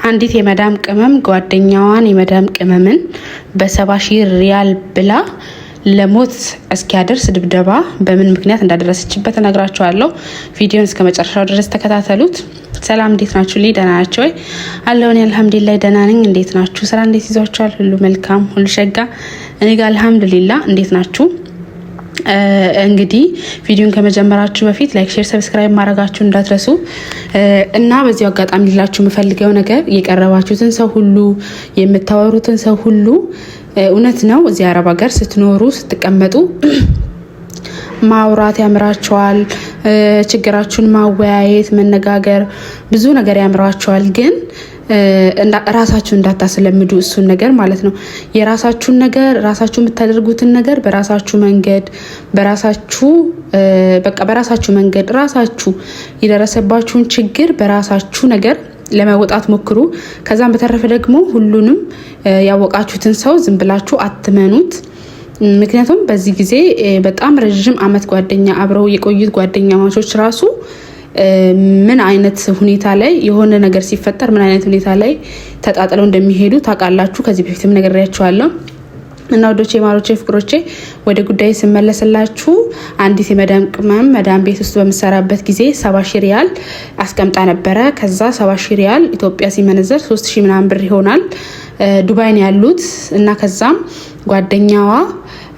አንዲት የመዳም ቅመም ጓደኛዋን የመዳም ቅመምን በ70,000 ሪያል ብላ ለሞት እስኪያደርስ ድብደባ በምን ምክንያት እንዳደረሰችበት እነግራችኋለሁ። ቪዲዮን እስከ መጨረሻው ድረስ ተከታተሉት። ሰላም፣ እንዴት ናችሁ? ደህና ናችሁ ወይ? አለሁኝ አልሐምዱሊላህ ደህና ነኝ። እንዴት ናችሁ? ስራ እንዴት ይዟችኋል? ሁሉ መልካም፣ ሁሉ ሸጋ? እኔ ጋር አልሐምዱሊላህ። እንዴት ናችሁ? እንግዲህ ቪዲዮን ከመጀመራችሁ በፊት ላይክ፣ ሼር፣ ሰብስክራይብ ማድረጋችሁ እንዳትረሱ እና በዚሁ አጋጣሚ ልላችሁ የምፈልገው ነገር የቀረባችሁትን ሰው ሁሉ የምታወሩትን ሰው ሁሉ እውነት ነው እዚህ አረብ ሀገር ስትኖሩ ስትቀመጡ ማውራት ያምራቸዋል፣ ችግራችሁን ማወያየት መነጋገር ብዙ ነገር ያምራቸዋል። ግን ራሳችሁ እንዳታስለምዱ እሱን ነገር ማለት ነው። የራሳችሁን ነገር ራሳችሁ የምታደርጉትን ነገር በራሳችሁ መንገድ በራሳችሁ መንገድ ራሳችሁ የደረሰባችሁን ችግር በራሳችሁ ነገር ለመወጣት ሞክሩ። ከዛም በተረፈ ደግሞ ሁሉንም ያወቃችሁትን ሰው ዝም ብላችሁ አትመኑት። ምክንያቱም በዚህ ጊዜ በጣም ረጅም አመት ጓደኛ አብረው የቆዩት ጓደኛ ማቾች ራሱ ምን አይነት ሁኔታ ላይ የሆነ ነገር ሲፈጠር ምን አይነት ሁኔታ ላይ ተጣጥለው እንደሚሄዱ ታውቃላችሁ። ከዚህ በፊትም ነግሬያችኋለሁ። እና ወዶቼ ማሮቼ ፍቅሮቼ ወደ ጉዳይ ስመለስላችሁ አንዲት የመዳም ቅመም መዳም ቤት ውስጥ በምሰራበት ጊዜ 70,000 ሪያል አስቀምጣ ነበረ። ከዛ 70,000 ሪያል ኢትዮጵያ ሲመነዘር 3,000 ምናምን ብር ይሆናል። ዱባይ ነው ያሉት። እና ከዛም ጓደኛዋ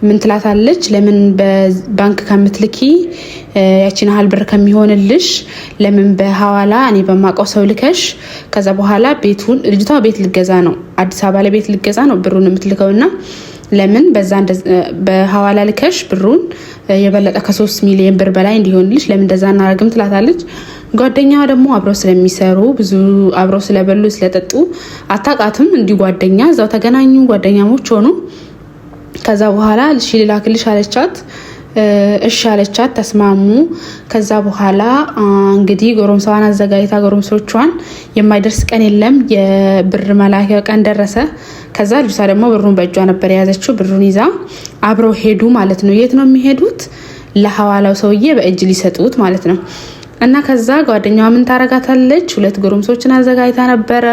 ምን ትላታለች? ለምን በባንክ ከምትልኪ ያቺን ያህል ብር ከሚሆንልሽ ለምን በሐዋላ እኔ በማውቀው ሰው ልከሽ ከዛ በኋላ ቤቱን ልጅቷ ቤት ልገዛ ነው አዲስ አበባ ላይ ቤት ልገዛ ነው ብሩን የምትልከውና ለምን በዛ በሐዋላ ልከሽ ብሩን የበለጠ ከ3 ሚሊዮን ብር በላይ እንዲሆንልሽ ለምን እንደዛ እናረግም ትላታለች። ጓደኛዋ ደግሞ አብረው ስለሚሰሩ ብዙ አብረው ስለበሉ ስለጠጡ አታውቃትም። እንዲሁ ጓደኛ እዛው ተገናኙ፣ ጓደኛሞች ሆኑ። ከዛ በኋላ እሺ ልላክልሽ አለቻት። እሺ አለቻት፣ ተስማሙ። ከዛ በኋላ እንግዲህ ጎረምሳዋን አዘጋጅታ ጎረምሶቿን የማይደርስ ቀን የለም የብር መላኪያ ቀን ደረሰ። ከዛ ልጅቷ ደግሞ ብሩን በእጇ ነበር የያዘችው። ብሩን ይዛ አብረው ሄዱ ማለት ነው። የት ነው የሚሄዱት? ለሐዋላው ሰውዬ በእጅ ሊሰጡት ማለት ነው። እና ከዛ ጓደኛዋ ምን ታረጋታለች? 2 ጎረምሶችን አዘጋጅታ ነበረ።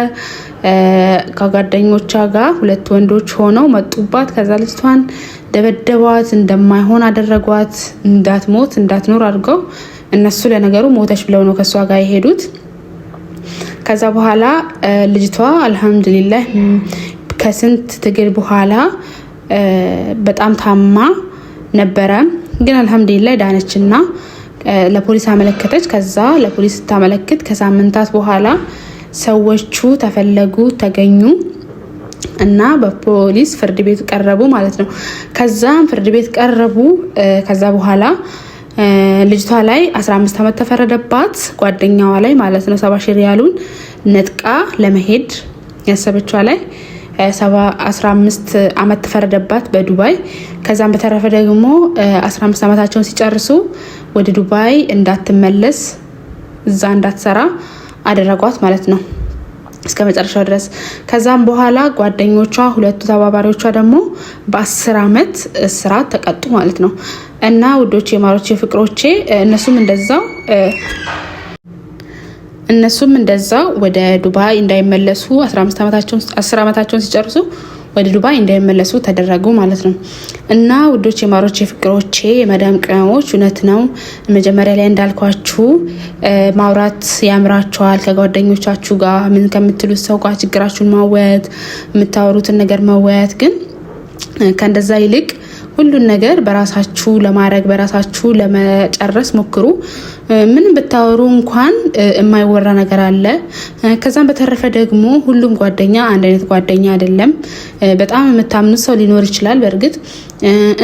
ከጓደኞቿ ጋር 2 ወንዶች ሆነው መጡባት። ከዛ ልጅቷን ደበደቧት፣ እንደማይሆን አደረጓት። እንዳትሞት እንዳትኖር አድርገው እነሱ ለነገሩ ሞተች ብለው ነው ከሷ ጋር የሄዱት። ከዛ በኋላ ልጅቷ አልሐምዱሊላህ ከስንት ትግል በኋላ በጣም ታማ ነበረ። ግን አልሐምዱሊላህ ዳነችና ለፖሊስ አመለከተች። ከዛ ለፖሊስ ታመለክት ከሳምንታት በኋላ ሰዎቹ ተፈለጉ፣ ተገኙ እና በፖሊስ ፍርድ ቤት ቀረቡ ማለት ነው። ከዛም ፍርድ ቤት ቀረቡ። ከዛ በኋላ ልጅቷ ላይ 15 አመት ተፈረደባት፣ ጓደኛዋ ላይ ማለት ነው። 70,000 ሪያሉን ነጥቃ ለመሄድ ያሰበችዋ ላይ 15 አመት ተፈረደባት በዱባይ። ከዛም በተረፈ ደግሞ 15 አመታቸውን ሲጨርሱ ወደ ዱባይ እንዳትመለስ እዛ እንዳትሰራ አደረጓት ማለት ነው እስከ መጨረሻው ድረስ። ከዛም በኋላ ጓደኞቿ 2 ተባባሪዎቿ ደግሞ በ10 አመት እስራት ተቀጡ ማለት ነው። እና ውዶቼ ማሮቼ ፍቅሮቼ እነሱም እንደዛው ወደ ዱባይ እንዳይመለሱ 10 አመታቸውን ሲጨርሱ ወደ ዱባይ እንዳይመለሱ ተደረጉ ማለት ነው። እና ውዶቼ ማሮቼ ፍቅሮቼ የመዳም ቅመሞች እውነት ነው መጀመሪያ ላይ እንዳልኳችሁ ማውራት ያምራችኋል። ከጓደኞቻችሁ ጋር ምን ከምትሉት ሰው ጋር ችግራችሁን ማወያየት፣ የምታወሩትን ነገር መወያየት። ግን ከእንደዛ ይልቅ ሁሉን ነገር በራሳችሁ ለማድረግ በራሳችሁ ለመጨረስ ሞክሩ። ምንም ብታወሩ እንኳን የማይወራ ነገር አለ። ከዛም በተረፈ ደግሞ ሁሉም ጓደኛ አንድ አይነት ጓደኛ አይደለም። በጣም የምታምኑት ሰው ሊኖር ይችላል በእርግጥ።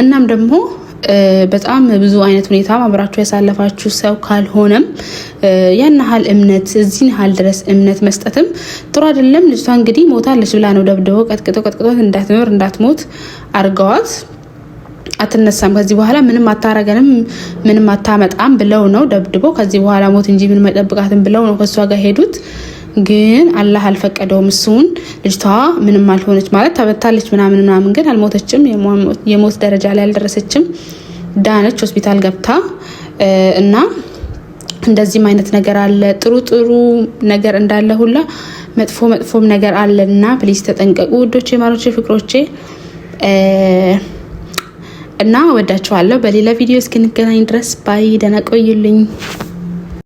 እናም ደግሞ በጣም ብዙ አይነት ሁኔታ አብራችሁ ያሳለፋችሁ ሰው ካልሆነም ያን ያህል እምነት እዚህን ያህል ድረስ እምነት መስጠትም ጥሩ አይደለም። ልጅቷ እንግዲህ ሞታለች ብላ ነው ደብድበው ቀጥቅጦ እንዳትኖር እንዳትሞት አርገዋት አትነሳም ከዚህ በኋላ ምንም አታረገንም ምንም አታመጣም ብለው ነው ደብድበው ከዚህ በኋላ ሞት እንጂ ምንም አይጠብቃትም ብለው ነው ከሷ ጋር ሄዱት። ግን አላህ አልፈቀደውም። እሱን ልጅቷ ምንም አልሆነች ማለት ተበታለች ምናምን ግን አልሞተችም። የሞት ደረጃ ላይ አልደረሰችም። ዳነች ሆስፒታል ገብታ እና እንደዚህም አይነት ነገር አለ። ጥሩ ነገር እንዳለ ሁላ መጥፎም ነገር አለና ፕሊዝ ተጠንቀቁ ውዶቼ፣ ማሮቼ፣ ፍቅሮቼ እና ወዳችኋለሁ። በሌላ ቪዲዮ እስክንገናኝ ድረስ ባይ፣ ደህና ቆዩልኝ።